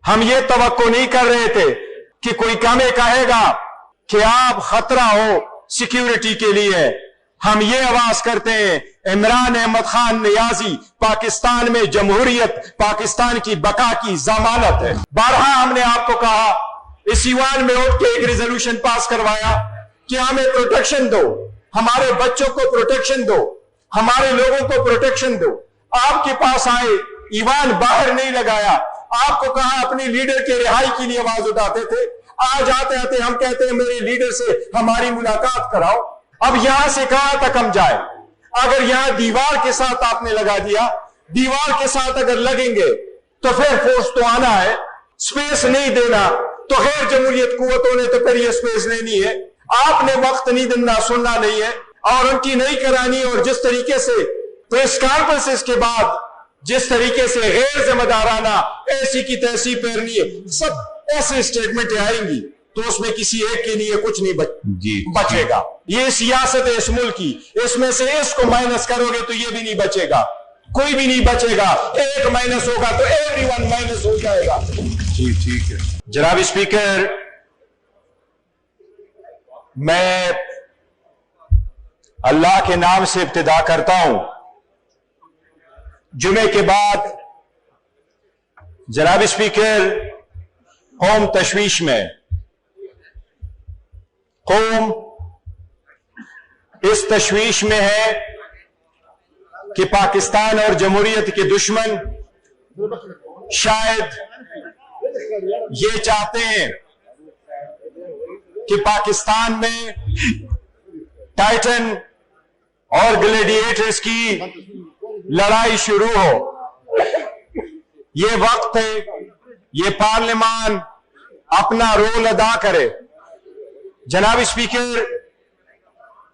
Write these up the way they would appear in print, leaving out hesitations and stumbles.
हम ये तवक्को नहीं कर रहे थे कि कोई हमें कहेगा कि आप खतरा हो सिक्योरिटी के लिए। हम ये आवाज करते हैं इमरान अहमद खान नियाजी पाकिस्तान में जमहूरियत, पाकिस्तान की बका की जमानत है। बारहा हमने आपको कहा, इस ईवान में उठ के एक रेजोल्यूशन पास करवाया कि हमें प्रोटेक्शन दो, हमारे बच्चों को प्रोटेक्शन दो, हमारे लोगों को प्रोटेक्शन दो। आपके पास आए, ईवान बाहर नहीं लगाया, आपको कहा अपने लीडर के रिहाई के लिए आवाज उठाते थे। आज आते आते हम कहते हैं मेरे लीडर से हमारी मुलाकात कराओ। अब यहां से कहां तक हम जाए? अगर यहां दीवार के साथ आपने लगा दिया, दीवार के साथ अगर लगेंगे तो फिर फोर्स तो आना है, स्पेस नहीं देना तो गैर जमहूरियत कुव्वतों ने तो फिर ये स्पेस लेनी है। आपने वक्त नहीं देना, सुनना नहीं है और उनकी नहीं करानी। और जिस तरीके से प्रेस कॉन्फ्रेंस के बाद जिस तरीके से गैर जिम्मेदाराना ऐसी की तैसी पैरनी है, सब ऐसे स्टेटमेंट आएंगी तो उसमें किसी एक के लिए कुछ नहीं बचेगा। ये सियासत है इस मुल्क की, इसमें से इसको माइनस करोगे तो ये भी नहीं बचेगा, कोई भी नहीं बचेगा। एक माइनस होगा तो एवरीवन माइनस हो जाएगा। जी ठीक है जनाब स्पीकर, मैं अल्लाह के नाम से इब्तिदा करता हूं। जुमे के बाद जनाब स्पीकर, कौम तशवीश में, कौम इस तशवीश में है कि पाकिस्तान और जमहूरियत के दुश्मन शायद ये चाहते हैं कि पाकिस्तान में टाइटन और ग्लैडिएटर्स की लड़ाई शुरू हो। ये वक्त है, ये पार्लियामान अपना रोल अदा करे। जनाब स्पीकर,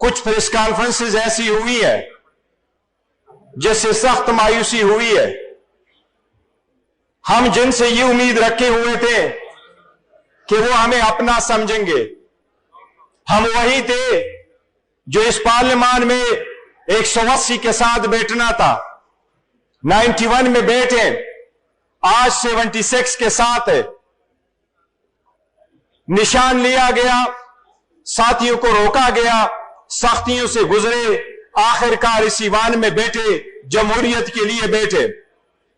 कुछ प्रेस कॉन्फ्रेंसेस ऐसी हुई है जिससे सख्त मायूसी हुई है। हम जिनसे ये उम्मीद रखे हुए थे कि वो हमें अपना समझेंगे, हम वही थे जो इस पार्लियामान में 180 के साथ बैठना था, 91 में बैठे, आज 76 के साथ है। निशान लिया गया, साथियों को रोका गया, सख्तियों से गुजरे, आखिरकार इस ईवान में बैठे, जमहूरियत के लिए बैठे।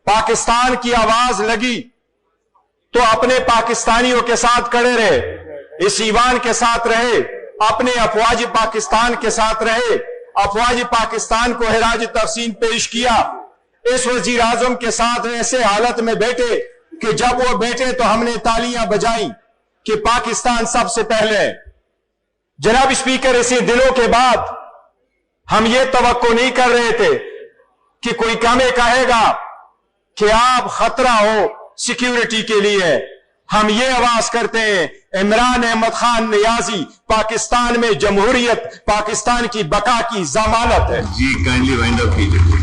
पाकिस्तान की आवाज लगी तो अपने पाकिस्तानियों के साथ खड़े रहे, इस ईवान के साथ रहे, अपने अफवाज पाकिस्तान के साथ रहे, अफवाज पाकिस्तान को हिराज तहसीन पेश किया। इस वजीर आजम के साथ ऐसे हालत में बैठे कि जब वो बैठे तो हमने तालियां बजाई कि पाकिस्तान सबसे पहले है। जनाब स्पीकर, इसी दिनों के बाद हम ये तवक्को नहीं कर रहे थे कि कोई हमें कहेगा कि आप खतरा हो सिक्योरिटी के लिए। हम ये आवाज करते हैं इमरान अहमद खान नियाजी पाकिस्तान में जमहूरियत, पाकिस्तान की बका की जमानत है। जी काइंडली वाइंड अप कीजिए।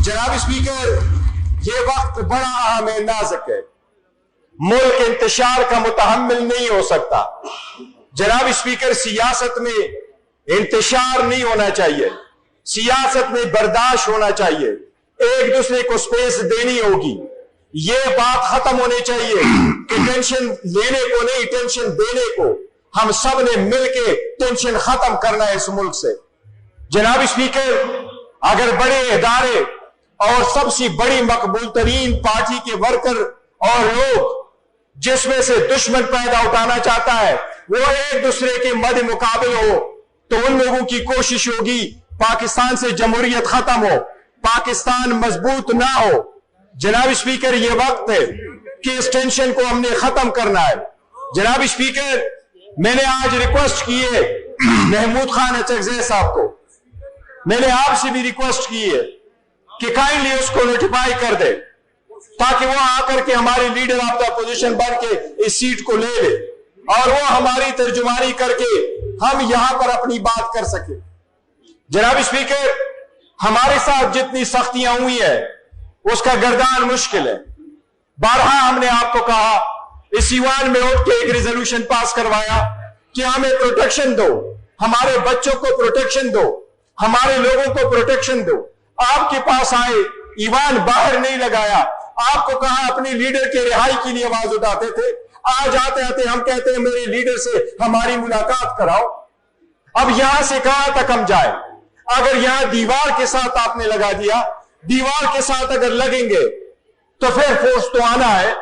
जनाब स्पीकर, ये वक्त बड़ा अहम है, नाजुक है, मुल्क इंतशार का मुतहम्मिल नहीं हो सकता। जनाब स्पीकर, सियासत में इंतशार नहीं होना चाहिए, सियासत में बर्दाश्त होना चाहिए, एक दूसरे को स्पेस देनी होगी। ये बात खत्म होनी चाहिए कि टेंशन लेने को नहीं, टेंशन देने को। हम सब ने मिलकर टेंशन खत्म करना है इस मुल्क से। जनाब स्पीकर, अगर बड़े इदारे और सबसे बड़ी मकबूल तरीन पार्टी के वर्कर और लोग जिसमें से दुश्मन पैदा उठाना चाहता है वो एक दूसरे के मध्य मुकाबले हो, तो उन लोगों की कोशिश होगी पाकिस्तान से जमहूरियत खत्म हो, पाकिस्तान मजबूत ना हो। जनाब स्पीकर, ये वक्त है कि इस टेंशन को हमने खत्म करना है। जनाब स्पीकर, मैंने आज रिक्वेस्ट की है महमूद खान अचकज़ई साहब को, मैंने आपसे भी रिक्वेस्ट की है कि काइंडली उसको नोटिफाई कर दे ताकि वो आकर के हमारे लीडर ऑफ द अपोजिशन बन के इस सीट को ले ले और वो हमारी तर्जुमानी करके हम यहां पर अपनी बात कर सके। जनाब स्पीकर, हमारे साथ जितनी सख्तियां हुई है उसका गर्दान मुश्किल है। बारहा हमने आपको कहा, इस ईवान में उठ के एक रेजोल्यूशन पास करवाया कि हमें प्रोटेक्शन दो, हमारे बच्चों को प्रोटेक्शन दो, हमारे लोगों को प्रोटेक्शन दो। आपके पास आए, ईवान बाहर नहीं लगाया, आपको कहा अपने लीडर के रिहाई के लिए आवाज उठाते थे, आज आते आते हम कहते हैं मेरे लीडर से हमारी मुलाकात कराओ। अब यहां से कहां तक हम जाए? अगर यहां दीवार के साथ आपने लगा दिया, दीवार के साथ अगर लगेंगे तो फिर फोर्स तो आना है,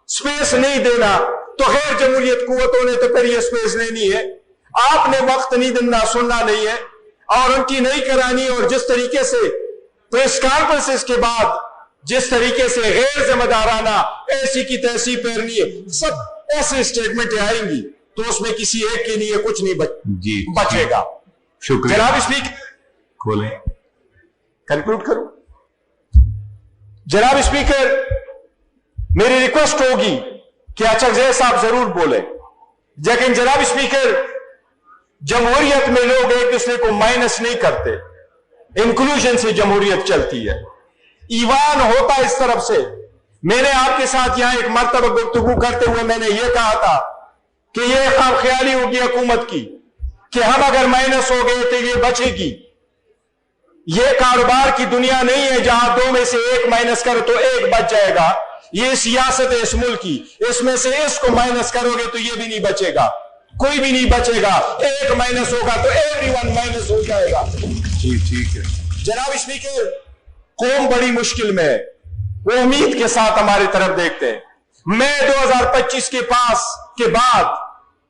स्पेस नहीं देना तो गैर जमहूरियत कुव्वतों ने तो फिर यह स्पेस लेनी है। आपने वक्त नहीं देना, सुनना नहीं है और उनकी नहीं करानी। और जिस तरीके से प्रेस कॉन्फ्रेंस के बाद जिस तरीके से गैर जिम्मेदाराना ऐसी की तैसी पैरनी है, सब ऐसे स्टेटमेंट आएंगी तो उसमें किसी एक के लिए कुछ नहीं बचेगा। शुक्रिया। जनाब स्पीकर, खोलें। कंक्लूड करूं। जनाब स्पीकर, मेरी रिक्वेस्ट होगी कि अचकज़ई साहब जरूर बोले, लेकिन जनाब स्पीकर, जमहूरियत में लोग एक दूसरे को माइनस नहीं करते, इंक्लूजन से जमहूरियत चलती है। ईवान होता इस तरफ से। मैंने आपके साथ यहां एक मर्तबा गुफ्तगू करते हुए मैंने यह कहा था कि यह ख्याली होगी हुकूमत की कि हम अगर माइनस हो गए तो ये बचेगी। यह कारोबार की दुनिया नहीं है जहां दो में से एक माइनस करो तो एक बच जाएगा। यह सियासत है इस मुल्क की, इसमें से इसको माइनस करोगे तो यह भी नहीं बचेगा, कोई भी नहीं बचेगा। एक माइनस होगा तो एवरीवन माइनस हो जाएगा। जी ठीक है जनाब स्पीकर, कौम बड़ी मुश्किल में है, वो उम्मीद के साथ हमारी तरफ देखते हैं। मई 2025 के बाद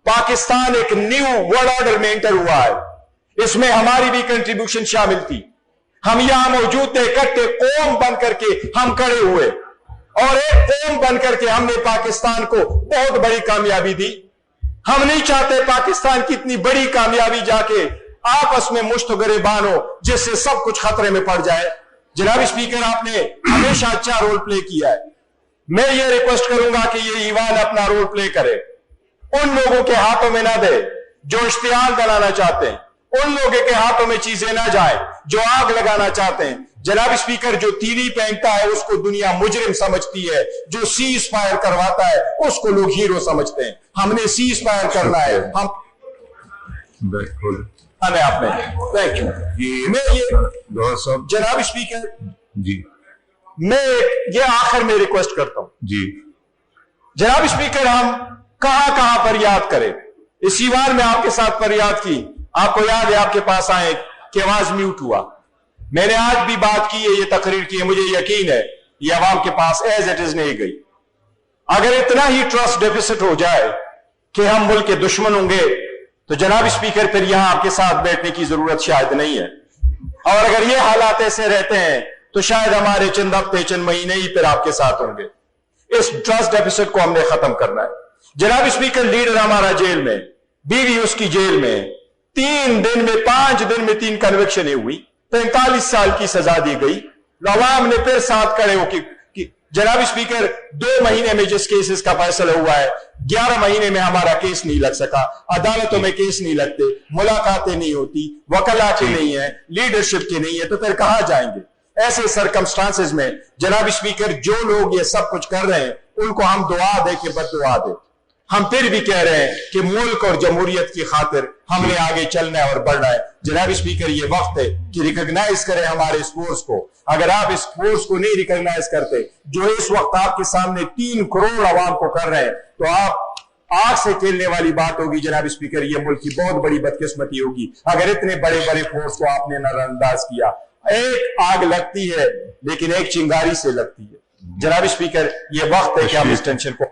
पाकिस्तान एक न्यू वर्ल्ड ऑर्डर में एंटर हुआ है, इसमें हमारी भी कंट्रीब्यूशन शामिल थी। हम यहां मौजूद थे, इकट्ठे कौम बन करके हम खड़े हुए और एक कौम बन करके हमने पाकिस्तान को बहुत बड़ी कामयाबी दी। हम नहीं चाहते पाकिस्तान की इतनी बड़ी कामयाबी जाके आपस में मुश्त गिरबान हो जिससे सब कुछ खतरे में पड़ जाए। जनाब स्पीकर, आपने हमेशा अच्छा रोल प्ले किया है। मैं ये रिक्वेस्ट करूंगा कि ये ईवान अपना रोल प्ले करे, उन लोगों के हाथों में ना दे जो इश्तियाल बनाना चाहते हैं, उन लोगों के हाथों में चीजें ना जाए जो आग लगाना चाहते हैं। जनाब स्पीकर, जो तीली पहनता है उसको दुनिया मुजरिम समझती है, जो सीज फायर करवाता है उसको लोग हीरो समझते हैं। हमने सीज फायर करना है, हम हमें आपने थैंक यू। मैं ये साहब, जनाब स्पीकर जी, मैं ये आखिर में रिक्वेस्ट करता हूं जी जनाब स्पीकर, हम कहां कहां फरियाद करें। इस ईवान में आपके साथ फरियाद की, आपको याद है आपके पास आए कि आवाज म्यूट हुआ। मैंने आज भी बात की है, ये तकरीर की है, मुझे यकीन है ये अवाम के पास एज इट इज नहीं गई। अगर इतना ही ट्रस्ट डेफिसिट हो जाए कि हम मुल्क के दुश्मन होंगे तो जनाब स्पीकर फिर यहां आपके साथ बैठने की जरूरत शायद नहीं है। और अगर ये हालात ऐसे रहते हैं तो शायद हमारे चंद हफ्ते चंद महीने ही फिर आपके साथ होंगे। इस ट्रस्ट डेफिसिट को हमने खत्म करना है। जनाब स्पीकर, लीडर हमारा जेल में, बीवी उसकी जेल में, 5 दिन में 3 कन्विक्शनें हुई, 45 साल की सजा दी गई। अवाम ने फिर साथ खड़े होकर जनाब स्पीकर, 2 महीने में जिस केसेस का फैसला हुआ है, 11 महीने में हमारा केस नहीं लग सका। अदालतों में केस नहीं लगते, मुलाकातें नहीं होती, वकला के नहीं है, लीडरशिप के नहीं है, तो फिर कहां जाएंगे? ऐसे सरकमस्टांसेस में जनाब स्पीकर, जो लोग ये सब कुछ कर रहे हैं उनको हम दुआ दे के बददुआ दे। हम फिर भी कह रहे हैं कि मुल्क और जमहूरियत की खातिर हमने आगे चलना है और बढ़ना है। जनाब स्पीकर, ये वक्त है कि रिकॉग्नाइज करें हमारे इस फोर्स को। अगर आप इस फोर्स को नहीं रिकॉग्नाइज करते जो इस वक्त आपके सामने 3 करोड़ आवाम को कर रहे हैं, तो आप आग से खेलने वाली बात होगी। जनाब स्पीकर, ये मुल्क की बहुत बड़ी बदकिस्मती होगी अगर इतने बड़े बड़े फोर्स को आपने नजरअंदाज किया। एक आग लगती है लेकिन एक चिंगारी से लगती है। जनाब स्पीकर, ये वक्त है कि हम इस टेंशन को